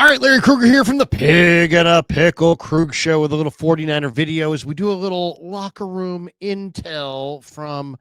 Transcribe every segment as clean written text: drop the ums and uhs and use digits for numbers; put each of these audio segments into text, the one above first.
right, Larry Krueger here from the Pig and a Pickle Krug Show with a little 49er video as we do a little locker room intel from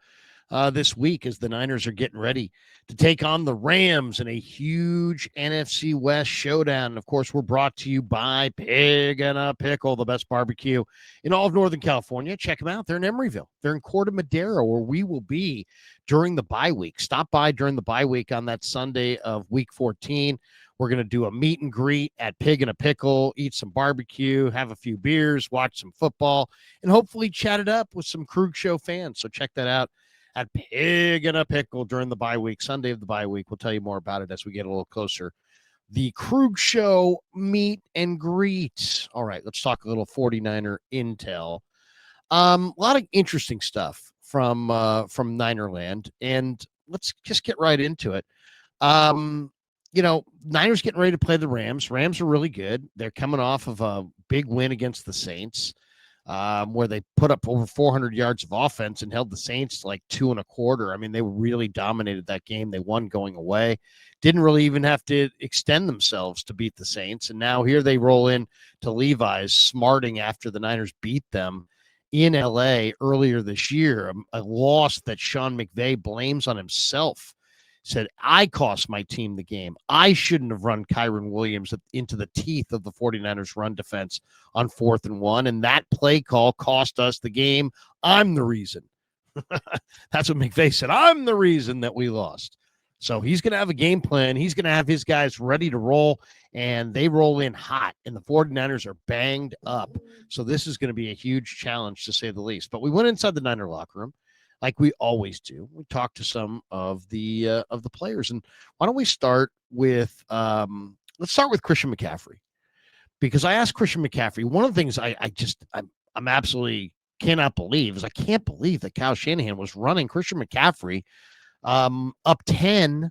this week as the Niners are getting ready to take on the Rams in a huge NFC West showdown. And of course, we're brought to you by Pig and a Pickle, the best barbecue in all of Northern California. Check them out. They're in Emeryville. They're in Corte Madera, where we will be during the bye week. Stop by during the bye week on that Sunday of week 14. We're going to do a meet and greet at Pig and a Pickle, eat some barbecue, have a few beers, watch some football, and hopefully chat it up with some Krug Show fans. So check that out at Pig and a Pickle during the bye week, Sunday of the bye week. We'll tell you more about it as we get a little closer. The Krug Show meet and greet. All right, let's talk a little 49er intel. A lot of interesting stuff from Ninerland, and let's just get right into it. Niners getting ready to play the Rams. Rams are really good. They're coming off of a big win against the Saints, where they put up over 400 yards of offense and held the Saints to like 2.25. I mean, they really dominated that game. They won going away. Didn't really even have to extend themselves to beat the Saints. And now here they roll in to Levi's, smarting after the Niners beat them in LA earlier this year, a loss that Sean McVay blames on himself. Said, I cost my team the game. I shouldn't have run Kyron Williams into the teeth of the 49ers run defense on 4th and 1. And that play call cost us the game. I'm the reason. That's what McVay said. I'm the reason that we lost. So he's going to have a game plan. He's going to have his guys ready to roll, and they roll in hot, and the 49ers are banged up. So this is going to be a huge challenge, to say the least. But we went inside the Niner locker room, like we always do. We talked to some of the players, and why don't we start with let's start with Christian McCaffrey, because I asked Christian McCaffrey. One of the things I'm absolutely cannot believe is I can't believe that Kyle Shanahan was running Christian McCaffrey up 10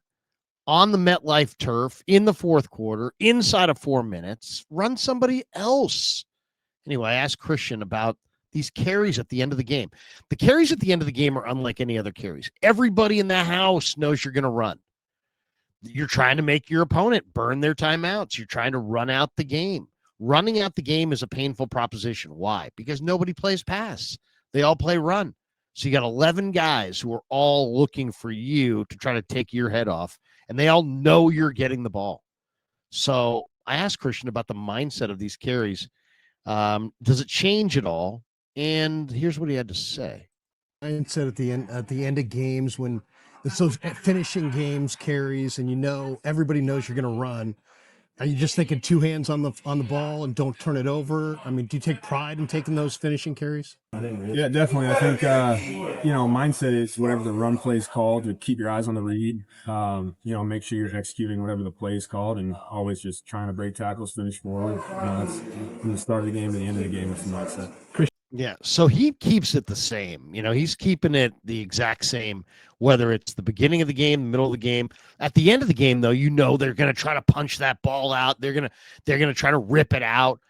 on the MetLife turf in the fourth quarter inside of 4 minutes. Run somebody else. Anyway, I asked Christian about these carries at the end of the game. The carries at the end of the game are unlike any other carries. Everybody in the house knows you're going to run. You're trying to make your opponent burn their timeouts. You're trying to run out the game. Running out the game is a painful proposition. Why? Because nobody plays pass. They all play run. So you got 11 guys who are all looking for you to try to take your head off, and they all know you're getting the ball. So I asked Christian about the mindset of these carries. Does it change at all? And here's what he had to say. Mindset at the end of games, when it's those finishing games carries, and everybody knows you're going to run. Are you just thinking two hands on the ball and don't turn it over? I mean, do you take pride in taking those finishing carries? Yeah, definitely. I think mindset is whatever the run play is called, to keep your eyes on the read. Make sure you're executing whatever the play is called, and always just trying to break tackles, finish forward. That's from the start of the game to the end of the game. It's the mindset. Yeah, so he keeps it the same. He's keeping it the exact same, whether it's the beginning of the game, the middle of the game. At the end of the game, though, they're going to try to punch that ball out. They're going to try to rip it out.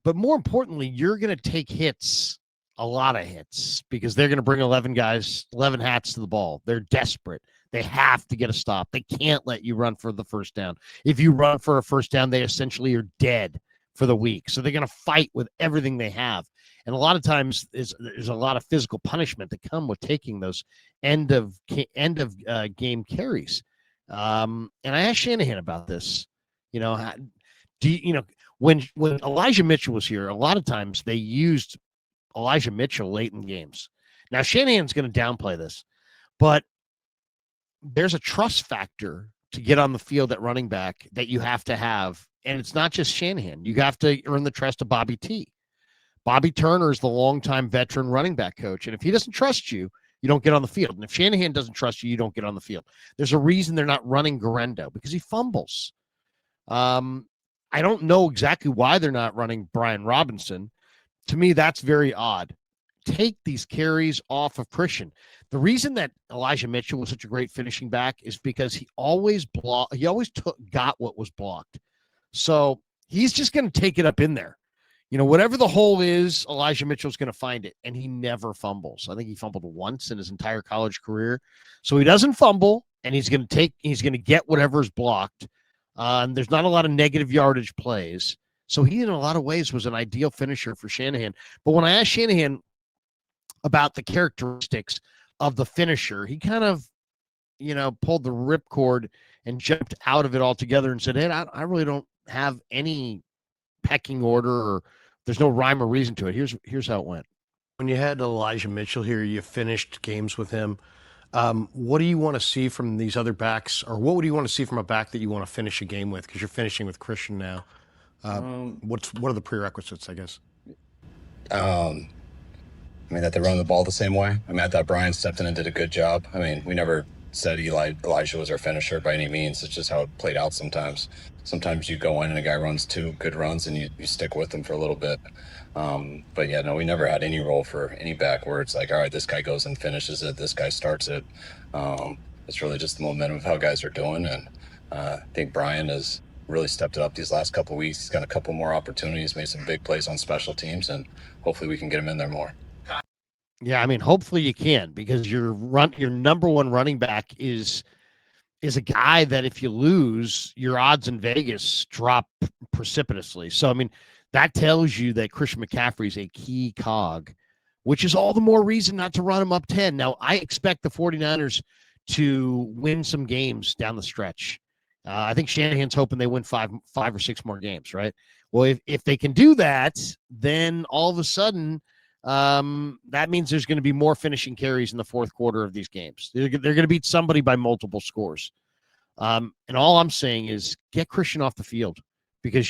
But more importantly, you're going to take hits, a lot of hits, because they're going to bring 11 hats to the ball. They're desperate. They have to get a stop. They can't let you run for the first down. If you run for a first down, they essentially are dead for the week. So they're going to fight with everything they have. And a lot of times there's a lot of physical punishment that come with taking those end of game carries. And I asked Shanahan about this. When Elijah Mitchell was here, a lot of times they used Elijah Mitchell late in games. Now Shanahan's going to downplay this, but there's a trust factor to get on the field at running back that you have to have. And it's not just Shanahan. You have to earn the trust of Bobby T. Bobby Turner is the longtime veteran running back coach. And if he doesn't trust you, you don't get on the field. And if Shanahan doesn't trust you, you don't get on the field. There's a reason they're not running Garendo, because he fumbles. I don't know exactly why they're not running Brian Robinson. To me, that's very odd. Take these carries off of Christian. The reason that Elijah Mitchell was such a great finishing back is because he always got what was blocked. So he's just going to take it up in there. Whatever the hole is, Elijah Mitchell's going to find it, and he never fumbles. I think he fumbled once in his entire college career. So he doesn't fumble, and he's going to get whatever's blocked. There's not a lot of negative yardage plays. So he, in a lot of ways, was an ideal finisher for Shanahan. But when I asked Shanahan about the characteristics of the finisher, he kind of, pulled the ripcord and jumped out of it altogether and said, hey, I really don't have any pecking order, or there's no rhyme or reason to it. Here's how it went. When you had Elijah Mitchell here, you finished games with him. What do you want to see from these other backs, or what would you want to see from a back that you want to finish a game with? Because you're finishing with Christian now. What are the prerequisites, I guess? That they run the ball the same way. I thought Brian stepped in and did a good job. We never said Elijah was our finisher by any means. It's just how it played out sometimes. Sometimes you go in and a guy runs 2 good runs and you stick with him for a little bit. But yeah, no, we never had any role for any back where it's like, all right, this guy goes and finishes it, this guy starts it. It's really just the momentum of how guys are doing. And I think Brian has really stepped it up these last couple of weeks. He's got a couple more opportunities, made some big plays on special teams, and hopefully we can get him in there more. Yeah, hopefully you can, because your number one running back is a guy that if you lose, your odds in Vegas drop precipitously. So, that tells you that Christian McCaffrey is a key cog, which is all the more reason not to run him up 10. Now, I expect the 49ers to win some games down the stretch. I think Shanahan's hoping they win five or six more games, right? Well, if they can do that, then all of a sudden that means there's going to be more finishing carries in the fourth quarter of these games. They're going to beat somebody by multiple scores. And all I'm saying is get Christian off the field, because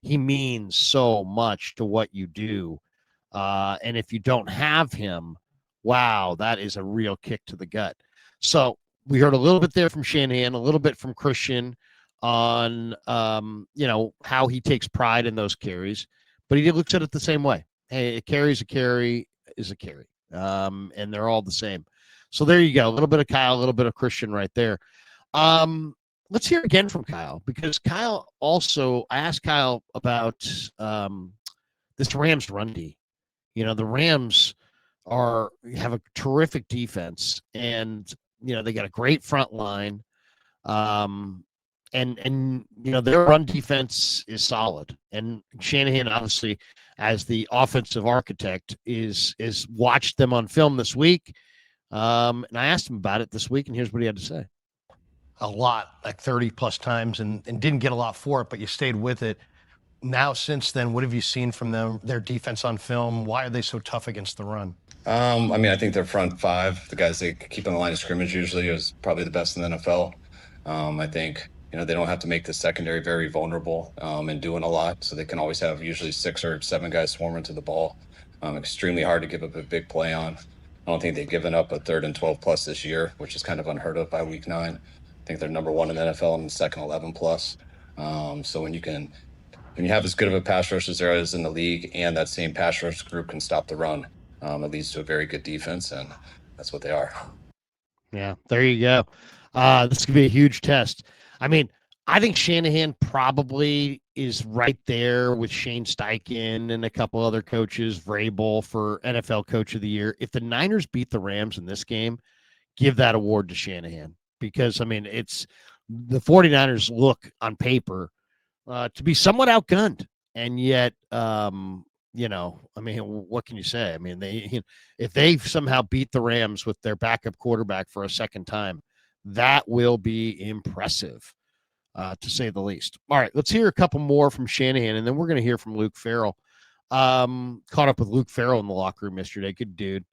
he means so much to what you do. And if you don't have him, wow, that is a real kick to the gut. So we heard a little bit there from Shanahan, a little bit from Christian on, how he takes pride in those carries, but he looks at it the same way. Hey, a carry is a carry is a carry. And they're all the same. So there you go. A little bit of Kyle, a little bit of Christian right there. Let's hear again from Kyle, because Kyle also, I asked Kyle about this Rams run D. The Rams have a terrific defense, and they got a great front line. And their run defense is solid. And Shanahan, obviously, as the offensive architect, is watched them on film this week. And I asked him about it this week, and here's what he had to say. A lot, like 30 plus times, and didn't get a lot for it, but you stayed with it. Now, since then, what have you seen from them, their defense on film? Why are they so tough against the run? I think their front five, the guys they keep on the line of scrimmage usually, is probably the best in the NFL. I think, they don't have to make the secondary very vulnerable and doing a lot, so they can always have usually 6 or 7 guys swarming to the ball. Extremely hard to give up a big play on. I don't think they've given up a 3rd and 12 plus this year, which is kind of unheard of by week 9. I think they're number 1 in the NFL and second 11 plus. So when you have as good of a pass rush as there is in the league, and that same pass rush group can stop the run, it leads to a very good defense, and that's what they are. Yeah, there you go. This could be a huge test. I think Shanahan probably is right there with Shane Steichen and a couple other coaches, Vrabel for NFL Coach of the Year. If the Niners beat the Rams in this game, give that award to Shanahan, because, it's the 49ers look on paper to be somewhat outgunned. And yet, what can you say? If they somehow beat the Rams with their backup quarterback for a second time, that will be impressive, to say the least. All right, let's hear a couple more from Shanahan, and then we're going to hear from Luke Ferrell. Caught up with Luke Ferrell in the locker room yesterday. Good dude.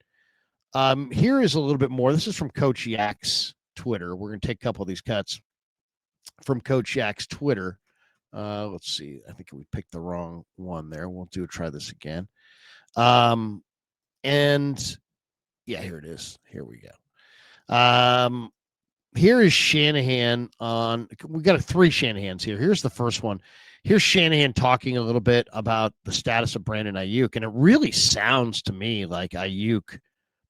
Here is a little bit more. This is from Coach Yak's Twitter. We're going to take a couple of these cuts from Coach Yak's Twitter. Let's see. I think we picked the wrong one there. We'll try this again. And yeah, here it is. Here we go. Here is Shanahan we got 3 Shanahans here. Here's the first one. Here's Shanahan talking a little bit about the status of Brandon Aiyuk. And it really sounds to me like Aiyuk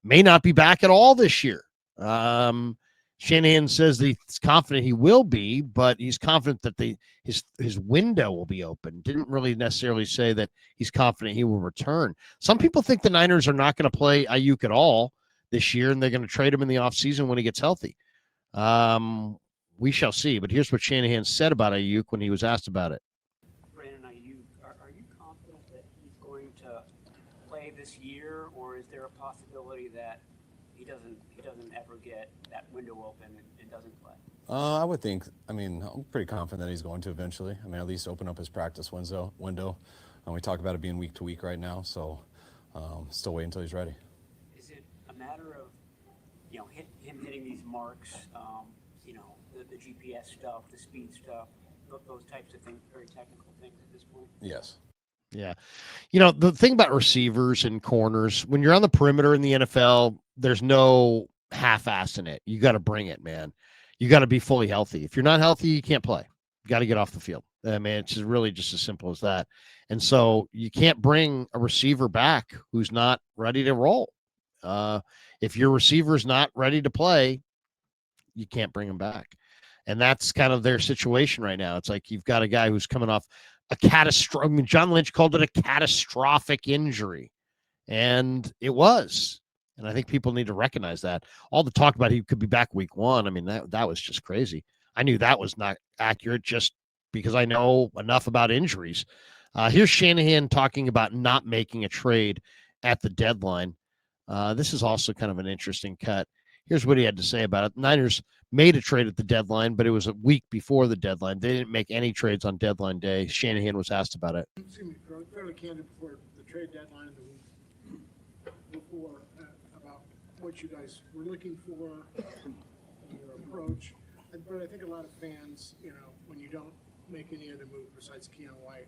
may not be back at all this year. Shanahan says that he's confident he will be, but he's confident that his window will be open. Didn't really necessarily say that he's confident he will return. Some people think the Niners are not going to play Aiyuk at all this year, and they're going to trade him in the offseason when he gets healthy. we shall see. But here's what Shanahan said about Aiyuk when he was asked about it. Brandon Aiyuk, are you confident that he's going to play this year, or is there a possibility that he doesn't ever get that window open and doesn't play? I would think. I mean, I'm pretty confident that he's going to eventually. I mean, at least open up his practice window. We talk about it being week to week right now, so still wait until he's ready. Is it a matter of him hitting these marks? The GPS stuff, the speed stuff, those types of things, very technical things at this point. Yes. Yeah. The thing about receivers and corners, when you're on the perimeter in the NFL, there's no half-ass in it. You got to bring it, man. You got to be fully healthy. If you're not healthy, you can't play. You got to get off the field. I mean, it's really just as simple as that. And so you can't bring a receiver back who's not ready to roll. If your receiver's not ready to play, you can't bring him back. And that's kind of their situation right now. It's like you've got a guy who's coming off a catastrophic. I mean, John Lynch called it a catastrophic injury, and it was. And I think people need to recognize that. All the talk about he could be back week 1, I mean, that was just crazy. I knew that was not accurate just because I know enough about injuries. Here's Shanahan talking about not making a trade at the deadline. This is also kind of an interesting cut. Here's what he had to say about it. Niners made a trade at the deadline, but it was a week before the deadline. They didn't make any trades on deadline day. Shanahan was asked about it. Excuse me, fairly candid before the trade deadline and the week before about what you guys were looking for in your approach. But I think a lot of fans, when you don't make any other move besides Keon White,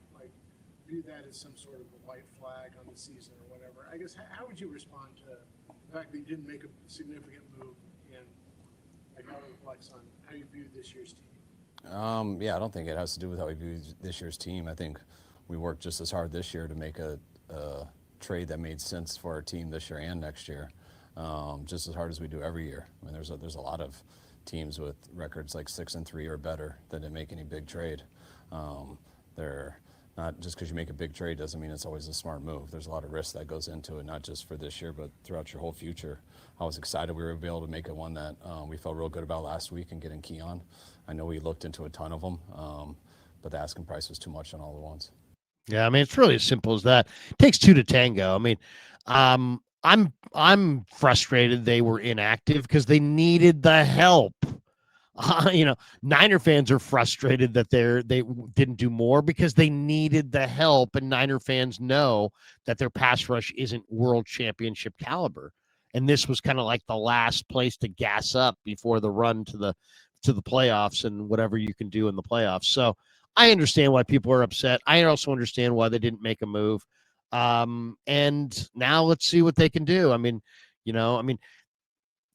view that as some sort of a white flag on the season or whatever. I guess, how would you respond to the fact that you didn't make a significant move and how it reflects on how you view this year's team? Yeah, I don't think it has to do with how we view this year's team. I think we worked just as hard this year to make a trade that made sense for our team this year and next year, just as hard as we do every year. I mean, there's a lot of teams with records like 6-3 or better that didn't make any big trade. They're not just because you make a big trade doesn't mean it's always a smart move. There's a lot of risk that goes into it, not just for this year, but throughout your whole future. I was excited we were able to make it one that we felt real good about last week and getting Keon. I know we looked into a ton of them, but the asking price was too much on all the ones. Yeah, I mean, it's really as simple as that. It takes two to tango. I mean, I'm frustrated they were inactive because they needed the help. Niner fans are frustrated that they didn't do more because they needed the help, and Niner fans know that their pass rush isn't world championship caliber. And this was kind of like the last place to gas up before the run to the playoffs and whatever you can do in the playoffs. So I understand why people are upset. I also understand why they didn't make a move. And now let's see what they can do. I mean,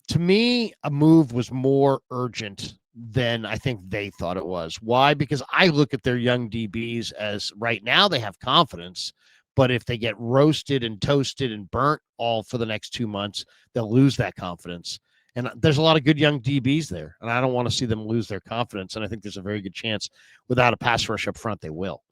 to me, a move was more urgent than I think they thought it was. Why? Because I look at their young DBs as right now they have confidence, but if they get roasted and toasted and burnt all for the next 2 months, they'll lose that confidence. And there's a lot of good young DBs there, and I don't want to see them lose their confidence. And I think there's a very good chance without a pass rush up front, they will.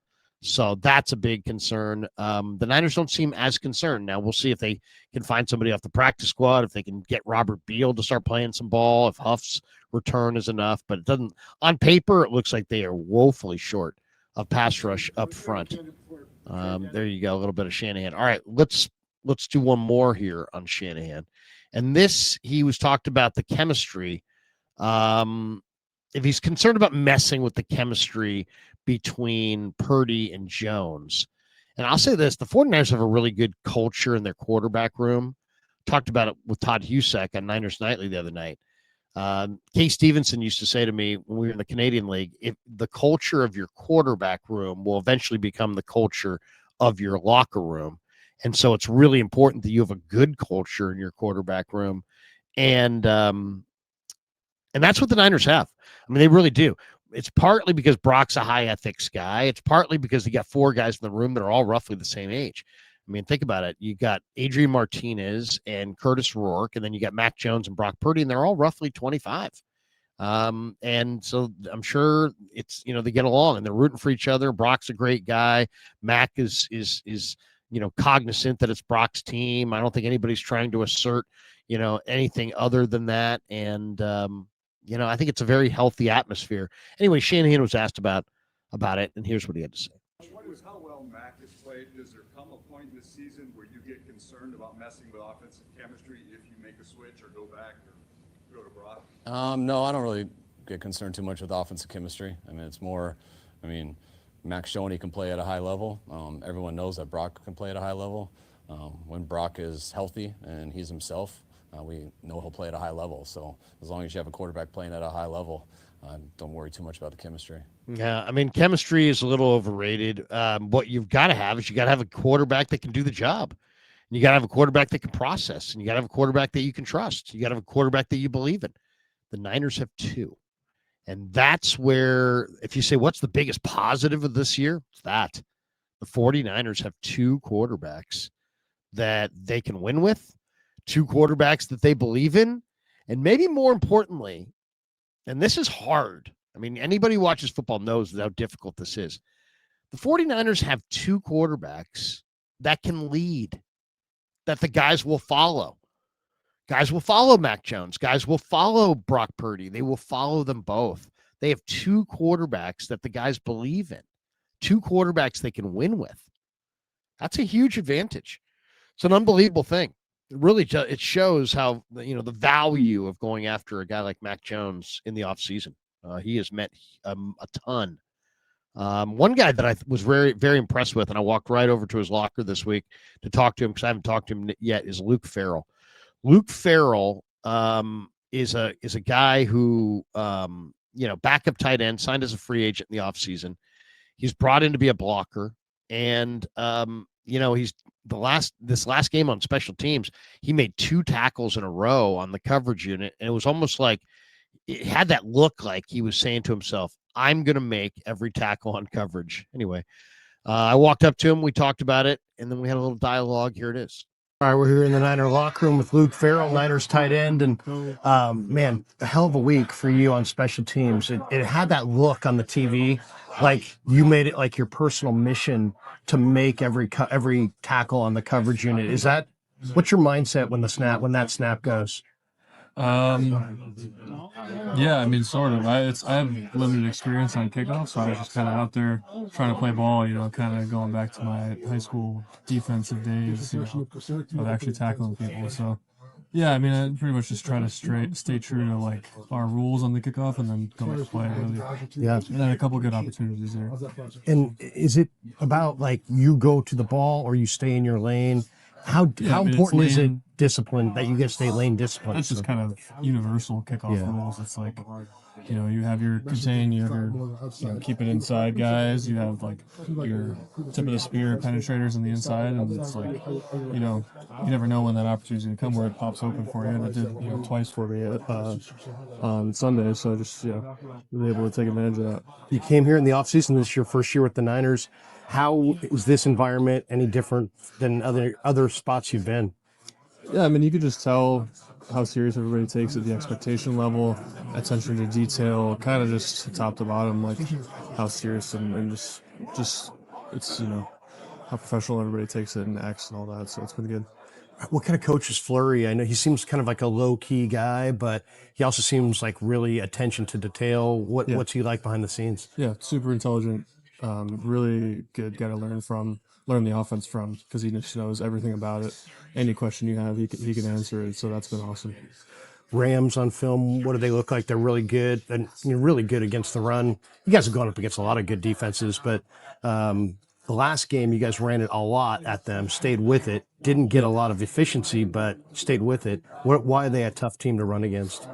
So that's a big concern. The Niners don't seem as concerned. Now, we'll see if they can find somebody off the practice squad, if they can get Robert Beal to start playing some ball, if Huff's return is enough. But it doesn't – on paper, it looks like they are woefully short of pass rush up front. There you go, a little bit of Shanahan. All right, let's do one more here on Shanahan. And this, he was talked about the chemistry. If he's concerned about messing with the chemistry between Purdy and Jones. And I'll say this, the 49ers have a really good culture in their quarterback room. Talked about it with Todd Husak on Niners Nightly the other night. Kay Stevenson used to say to me when we were in the Canadian League, if the culture of your quarterback room will eventually become the culture of your locker room. And so it's really important that you have a good culture in your quarterback room. And that's what the Niners have. I mean, they really do. It's partly because Brock's a high ethics guy. It's partly because they got 4 guys in the room that are all roughly the same age. I mean, think about it. You got Adrian Martinez and Curtis Rourke, and then you got Mac Jones and Brock Purdy, and they're all roughly 25. And so I'm sure it's, they get along and they're rooting for each other. Brock's a great guy. Mac is cognizant that it's Brock's team. I don't think anybody's trying to assert, anything other than that. And I think it's a very healthy atmosphere. Anyway, Shanahan was asked about it, and here's what he had to say. What is how well Mac has played? Does there come a point this season where you get concerned about messing with offensive chemistry if you make a switch or go back or go to Brock? No, I don't really get concerned too much with offensive chemistry. I mean, it's more, Mac's showing he can play at a high level. Everyone knows that Brock can play at a high level. When Brock is healthy and he's himself, we know he'll play at a high level. So as long as you have a quarterback playing at a high level, don't worry too much about the chemistry. Yeah, I mean, chemistry is a little overrated. What you've got to have is you got to have a quarterback that can do the job. And you got to have a quarterback that can process, and you got to have a quarterback that you can trust. You got to have a quarterback that you believe in. The Niners have two. And that's where, if you say, what's the biggest positive of this year? It's that. The 49ers have two quarterbacks that they can win with, two quarterbacks that they believe in, and maybe more importantly, and this is hard. I mean, anybody who watches football knows how difficult this is. The 49ers have two quarterbacks that can lead, that the guys will follow. Guys will follow Mac Jones. Guys will follow Brock Purdy. They will follow them both. They have two quarterbacks that the guys believe in, two quarterbacks they can win with. That's a huge advantage. It's an unbelievable thing. It shows how, the value of going after a guy like Mac Jones in the offseason. He has met a ton. One guy that I was very, very impressed with, and I walked right over to his locker this week to talk to him because I haven't talked to him yet, is Luke Ferrell. Luke Ferrell is a guy who, backup tight end, signed as a free agent in the offseason. He's brought in to be a blocker, and he's this last game on special teams, he made 2 tackles in a row on the coverage unit, and it was almost like it had that look like he was saying to himself, I'm going to make every tackle on coverage. Anyway, I walked up to him, we talked about it, and then we had a little dialogue. Here it is. All right, we're here in the Niner locker room with Luke Ferrell, Niners tight end, and man, a hell of a week for you on special teams. It had that look on the TV, like you made it like your personal mission to make every tackle on the coverage unit. What's your mindset when that snap goes? Yeah, I mean, sort of. I have limited experience on kickoff, so I was just kind of out there trying to play ball, kind of going back to my high school defensive days, of actually tackling people. So, yeah, I mean, I pretty much just try to stay true to, like, our rules on the kickoff and then go to play, really. Yeah. And then a couple good opportunities there. And is it about, like, you go to the ball or you stay in your lane? How important is it discipline that you get to stay lane discipline? That's just kind of universal kickoff rules. It's like, you have your contain, you have your keep it inside guys, you have like your tip of the spear penetrators on the inside, and it's like, you never know when that opportunity is going to come where it pops open for you. And it did, twice for me on Sunday, so I just was able to take advantage of that. You came here in the offseason. This is your first year with the Niners. How is this environment any different than other spots you've been? Yeah, I mean, you could just tell how serious everybody takes it, the expectation level, attention to detail, kind of just top to bottom, like how serious and just it's, how professional everybody takes it and acts and all that. So it's been good. What kind of coach is Fleury? I know he seems kind of like a low-key guy, but he also seems like really attention to detail. What's he like behind the scenes? Yeah, super intelligent, really good guy to learn the offense from, because he just knows everything about it. Any question you have, he can answer it. So that's been awesome. Rams on film, what do they look like? They're really good, and you're really good against the run. You guys have gone up against a lot of good defenses, but the last game you guys ran it a lot at them, stayed with it, didn't get a lot of efficiency, but stayed with it. Why are they a tough team to run against?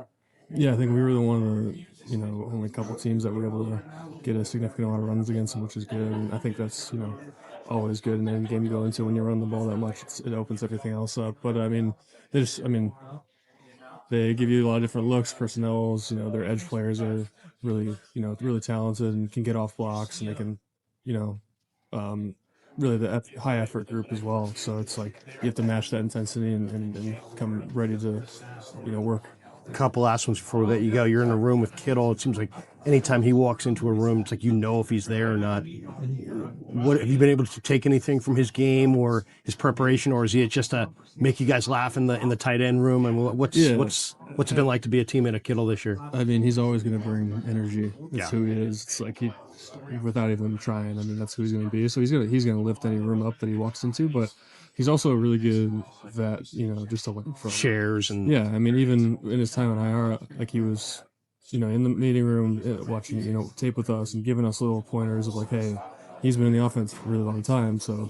Yeah, I think we were one of the only couple teams that were able to get a significant amount of runs against them, which is good. And I think that's always good in any game you go into. When you run the ball that much, it opens everything else up. But I mean, they give you a lot of different looks, personnels. Their edge players are really really talented and can get off blocks, and they can really the high effort group as well. So it's like you have to match that intensity and come ready to work. A couple last ones before we let you go. You're in a room with Kittle. It seems like anytime he walks into a room, it's like if he's there or not. What have you been able to take anything from his game or his preparation, or is he just to make you guys laugh in the tight end room? And what's it been like to be a teammate of Kittle this year? I mean, he's always going to bring energy. That's who he is. It's like without even trying. I mean, that's who he's going to be. So he's gonna lift any room up that he walks into. But he's also a really good vet. Just to learn from. Shares and yeah. I mean, even in his time in IR, like he was, in the meeting room watching tape with us and giving us little pointers of like, hey. He's been in the offense for a really long time, so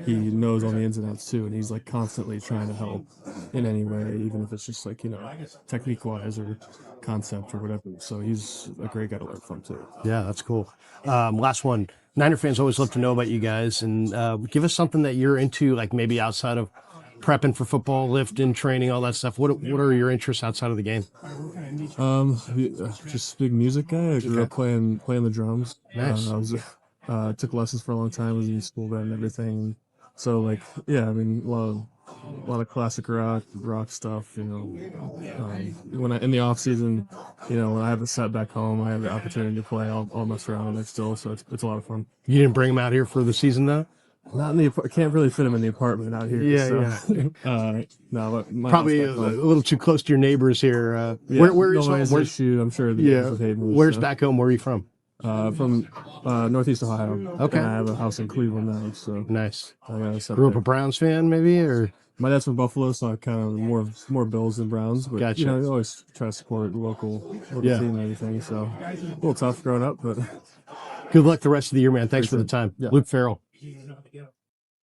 he knows all the ins and outs too, and he's like constantly trying to help in any way, even if it's just like technique-wise or concept or whatever. So he's a great guy to learn from too. Yeah, that's cool. Last one. Niner fans always love to know about you guys, and give us something that you're into, like maybe outside of prepping for football, lifting, training, all that stuff. What are your interests outside of the game? Just big music guy. I grew up playing the drums. Nice. I took lessons for a long time, was in school band and everything. So I mean, a lot of classic rock stuff. When in the off season, when I have a set back home, I have the opportunity to play. I'll mess around with it still, so it's a lot of fun. You didn't bring him out here for the season though? Not in the I can't really fit him in the apartment out here. Yeah. No, but probably a little too close to your neighbors here. Where is home? I'm sure. Where's back home? Where are you from? From Northeast Ohio. Okay. And I have a house in Cleveland now, so nice. Grew up a Browns fan, maybe, or my dad's from Buffalo, so I kind of more Bills than Browns. But gotcha. You always try to support the local team and everything. So a little tough growing up, but good luck the rest of the year, man. Thanks for the time, Luke Ferrell.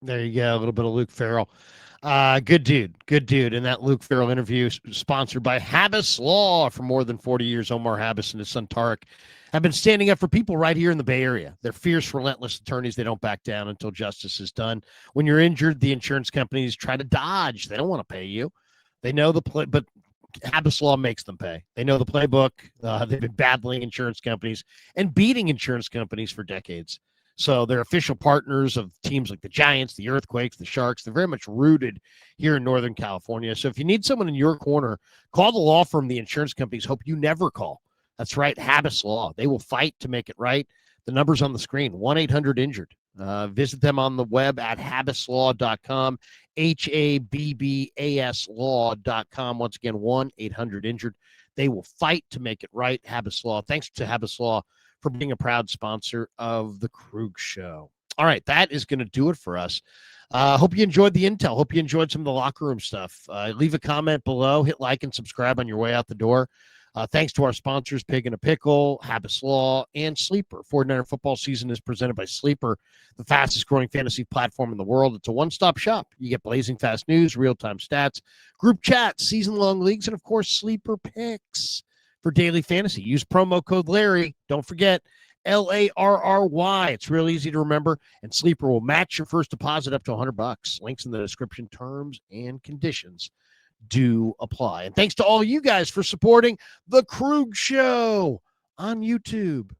There you go, a little bit of Luke Ferrell. Good dude. And that Luke Ferrell interview sponsored by Habbas Law. For more than 40 years, Omar Habbas and his son Tarek have been standing up for people right here in the Bay Area. They're fierce, relentless attorneys. They don't back down until justice is done. When you're injured, the insurance companies try to dodge. They don't want to pay you. They know the play, but Habbas Law makes them pay. They know the playbook. They've been battling insurance companies and beating insurance companies for decades. So they're official partners of teams like the Giants, the Earthquakes, the Sharks. They're very much rooted here in Northern California. So if you need someone in your corner, call the law firm the insurance companies hope you never call. That's right, Habbas Law. They will fight to make it right. The number's on the screen, 1-800-INJURED. Visit them on the web at habbaslaw.com, HABBAS law.com. Once again, 1-800-INJURED. They will fight to make it right, Habbas Law. Thanks to Habbas Law for being a proud sponsor of the Krug Show. All right, that is going to do it for us. Hope you enjoyed the intel. Hope you enjoyed some of the locker room stuff. Leave a comment below. Hit like and subscribe on your way out the door. Thanks to our sponsors, Pig and a Pickle, Habbas Law, and Sleeper. 49er football season is presented by Sleeper, the fastest growing fantasy platform in the world. It's a one-stop shop. You get blazing fast news, real-time stats, group chats, season-long leagues, and, of course, Sleeper picks for daily fantasy. Use promo code Larry. Don't forget, LARRY. It's real easy to remember, and Sleeper will match your first deposit up to $100. Links in the description. Terms and conditions do apply. And thanks to all you guys for supporting the Krug Show on YouTube.